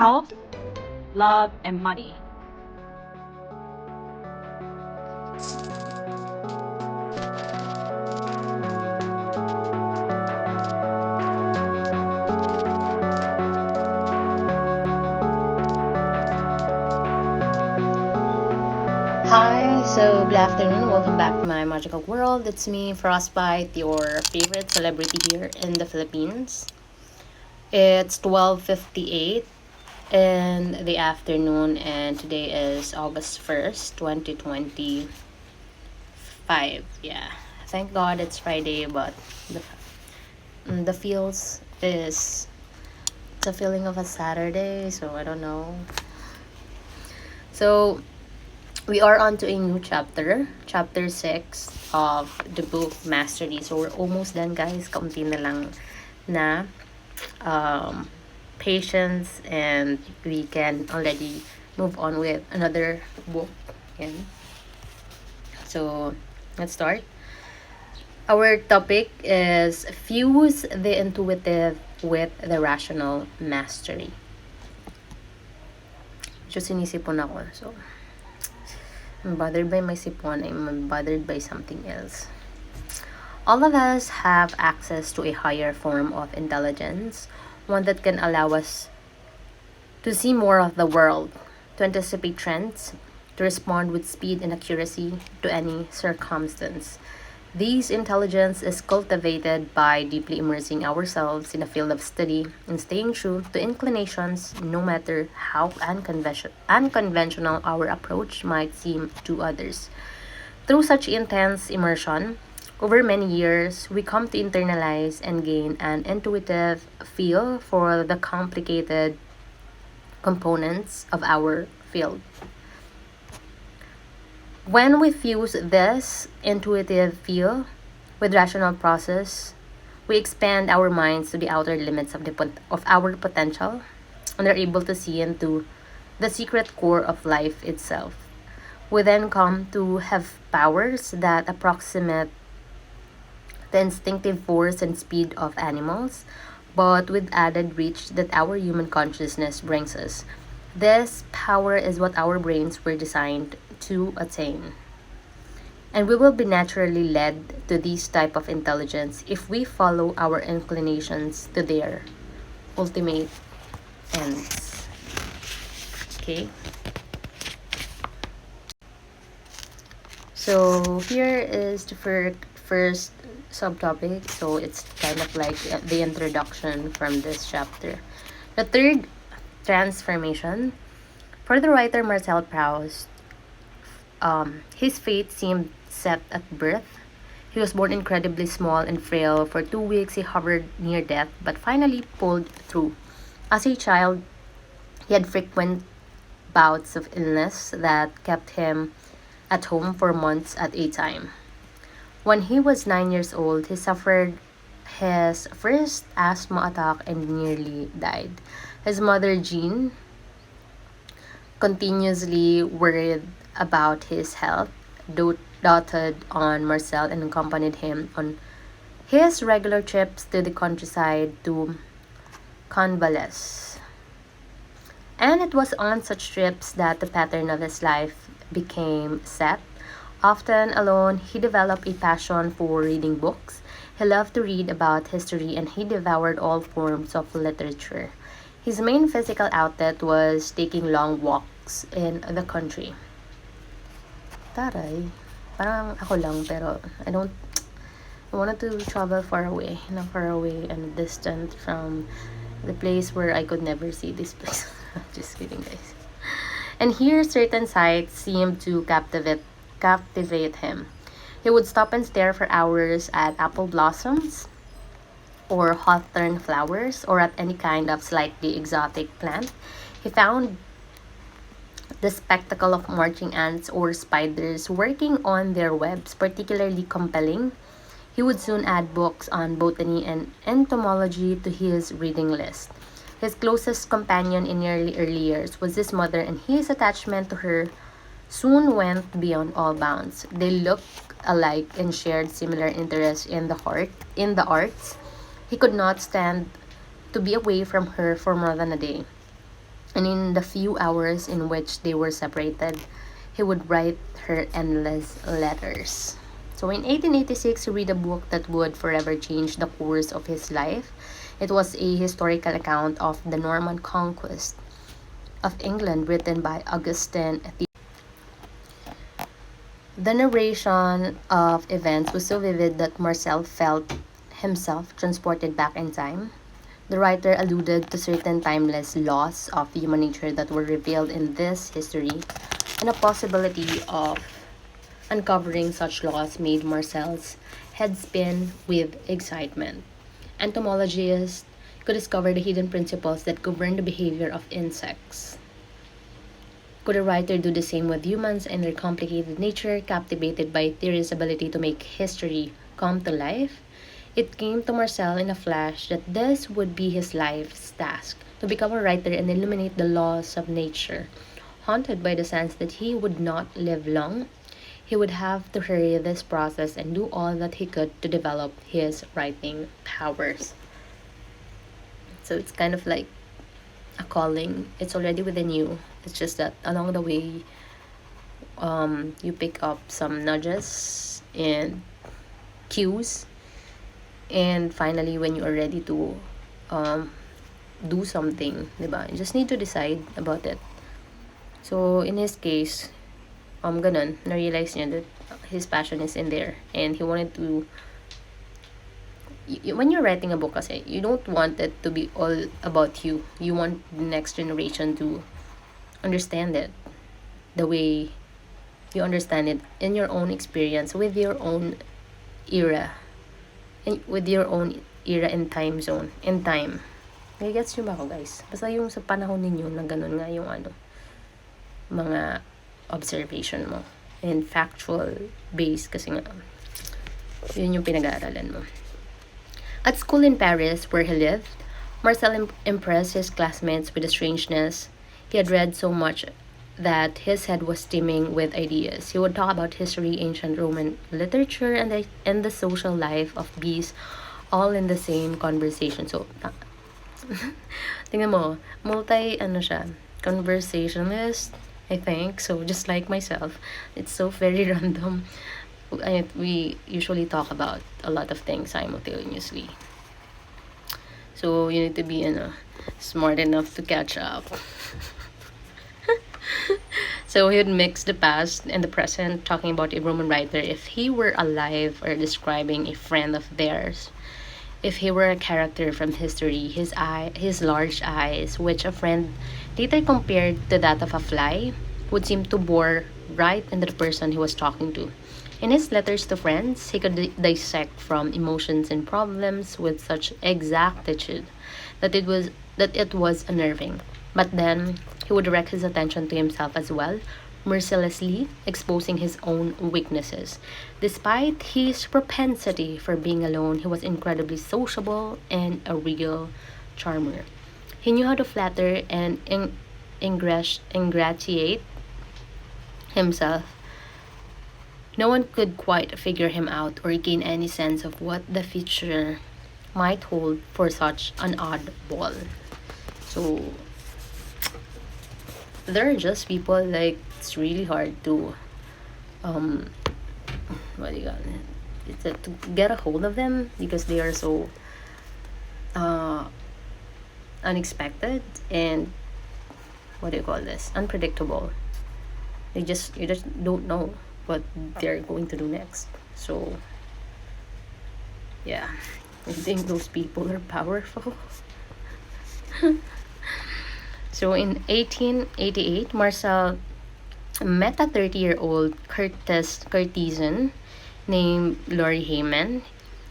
health, love, and money. Hi, so good afternoon. Welcome back to my magical world. It's me, Frostbite, your favorite celebrity here in the Philippines. It's 12:58 in the afternoon, and today is August 1st, 2025. Yeah, thank God it's Friday, but the, the feels is it's a feeling of a Saturday, so I don't know. So, we are on to a new chapter 6 of the book Mastery. So we're almost done, guys. Kaunti na lang na patience, and we can already move on with another book. Yan. So let's start. Our topic is fuse the intuitive with the rational mastery. Just sinisipon ako. So I'm bothered by my sipon. I'm bothered by something else. All of us have access to a higher form of intelligence, one that can allow us to see more of the world, to anticipate trends, to respond with speed and accuracy to any circumstance. This intelligence is cultivated by deeply immersing ourselves in a field of study and staying true to inclinations, no matter how unconventional our approach might seem to others. Through such intense immersion, over many years, we come to internalize and gain an intuitive feel for the complicated components of our field. When we fuse this intuitive feel with rational process, we expand our minds to the outer limits of our potential and are able to see into the secret core of life itself. We then come to have powers that approximate the instinctive force and speed of animals, but with added reach that our human consciousness brings us. This power is what our brains were designed to attain. And we will be naturally led to this type of intelligence if we follow our inclinations to their ultimate ends. Okay? So here is the first subtopic. So it's kind of like the introduction from this chapter. The third transformation. For the writer Marcel Proust, his fate seemed set at birth. He was born incredibly small and frail. For 2 weeks, he hovered near death, but finally pulled through. As a child, he had frequent bouts of illness that kept him at home for months at a time. When he was 9 years old, he suffered his first asthma attack and nearly died. His mother, Jean, continuously worried about his health, doted on Marcel and accompanied him on his regular trips to the countryside to convalesce. And it was on such trips that the pattern of his life became set. Often alone, he developed a passion for reading books. He loved to read about history and he devoured all forms of literature. His main physical outlet was taking long walks in the country. Taray, parang ako lang, pero I wanted to travel far away, far away and distant from the place where I could never see this place. Just kidding, guys. And here, certain sights seemed to captivate him. He would stop and stare for hours at apple blossoms, or hawthorn flowers, or at any kind of slightly exotic plant. He found the spectacle of marching ants or spiders working on their webs particularly compelling. He would soon add books on botany and entomology to his reading list. His closest companion in early years was his mother, and his attachment to her soon went beyond all bounds. They looked alike and shared similar interests in the arts. He could not stand to be away from her for more than a day. And in the few hours in which they were separated, he would write her endless letters. So in 1886, he read a book that would forever change the course of his life. It was a historical account of the Norman conquest of England written by Augustin. The narration of events was so vivid that Marcel felt himself transported back in time. The writer alluded to certain timeless laws of human nature that were revealed in this history, and a possibility of uncovering such laws made Marcel's head spin with excitement. Entomologists could discover the hidden principles that govern the behavior of insects. Could a writer do the same with humans and their complicated nature, captivated by theory's ability to make history come to life? It came to Marcel in a flash that this would be his life's task, to become a writer and illuminate the laws of nature. Haunted by the sense that he would not live long, he would have to hurry this process and do all that he could to develop his writing powers. So it's kind of like a calling. It's already within you. It's just that along the way, you pick up some nudges and cues, and finally, when you are ready to do something, diba? You just need to decide about it. So in his case, ganun, na-realize niya that his passion is in there, and he wanted to. When you're writing a book, kasi, you don't want it to be all about you. You want the next generation to understand it the way you understand it in your own experience with your own era, and with your own era and time zone and time. Okay, gets nyo ba ako, guys? Basta yung sa panahon ninyo na ganun nga yung mga observation mo and factual base, kasi nga yun yung pinag-aaralan mo. At school in Paris, where he lived, Marcel impressed his classmates with the strangeness. He had read so much that his head was steaming with ideas. He would talk about history, ancient Roman literature, and the social life of bees, all in the same conversation. So, tingnan mo, siya, conversationalist, I think. So, just like myself, it's so very random. We usually talk about a lot of things simultaneously. So, you need to be, smart enough to catch up. So he would mix the past and the present, talking about a Roman writer if he were alive, or describing a friend of theirs. If he were a character from history, his large eyes, which a friend later compared to that of a fly, would seem to bore right into the person he was talking to. In his letters to friends, he could dissect from emotions and problems with such exactitude that it was unnerving. But then he would direct his attention to himself as well, mercilessly exposing his own weaknesses. Despite his propensity for being alone, he was incredibly sociable and a real charmer. He knew how to flatter and ingratiate himself. No one could quite figure him out or gain any sense of what the future might hold for such an oddball. So, there are just people like it's really hard to what do you got to get a hold of them, because they are so unexpected and what do you call this, unpredictable. You just don't know what they're going to do next. So yeah, I think those people are powerful. So in 1888, Marcel met a 30-year-old courtesan named Laurie Heyman,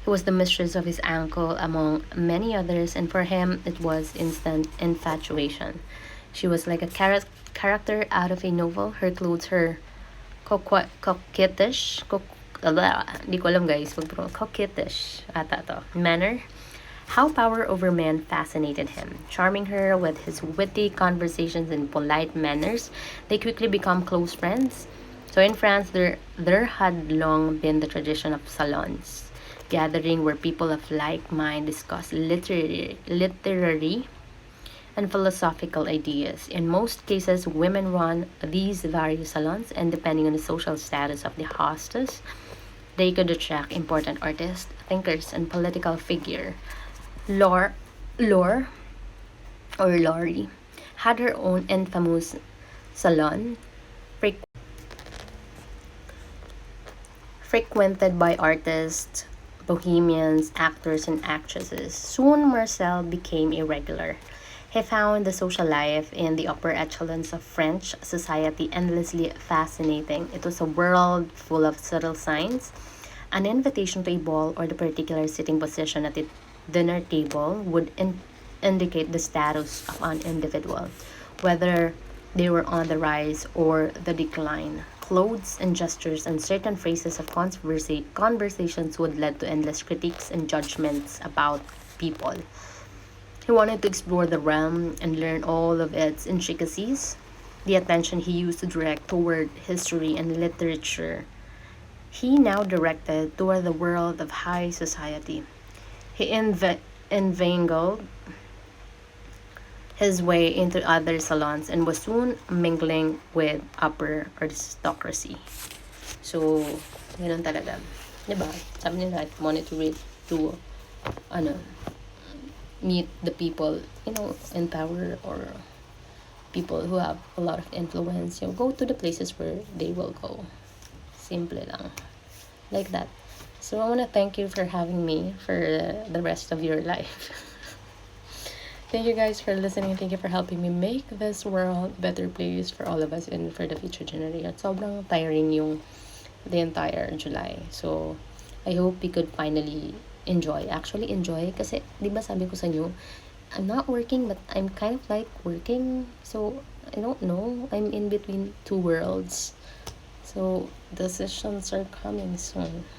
who was the mistress of his uncle, among many others, and for him it was instant infatuation. She was like a character out of a novel. Her clothes, her coquettish, di ko alam guys, coquettish ata to, manner, how power over men fascinated him. Charming her with his witty conversations and polite manners, they quickly become close friends. So in France, there had long been the tradition of salons, gathering where people of like mind discuss literary and philosophical ideas. In most cases, women run these various salons, and depending on the social status of the hostess, they could attract important artists, thinkers, and political figure. Lore, Lore or Laurie had her own infamous salon, frequented by artists, bohemians, actors, and actresses. Soon Marcel became a regular. He found the social life in the upper echelons of French society endlessly fascinating. It was a world full of subtle signs. An invitation to a ball or the particular sitting position at the dinner table would indicate the status of an individual, whether they were on the rise or the decline. Clothes and gestures and certain phrases of conversations would lead to endless critiques and judgments about people. He wanted to explore the realm and learn all of its intricacies. The attention he used to direct toward history and literature, he now directed toward the world of high society. He inveigled his way into other salons and was soon mingling with upper aristocracy. So, ganun talaga. Diba? Sabi nila, if you wanted to ano, meet the people, in power or people who have a lot of influence, go to the places where they will go. Simple lang. Like that. So I want to thank you for having me for the rest of your life. Thank you guys for listening. Thank you for helping me make this world a better place for all of us and for the future generation. Sobrang tiring yung the entire July. So, I hope we could finally enjoy. Actually, enjoy. Kasi, di ba sabi ko sa inyo, I'm not working, but I'm kind of like working. So, I don't know. I'm in between two worlds. So, decisions are coming soon.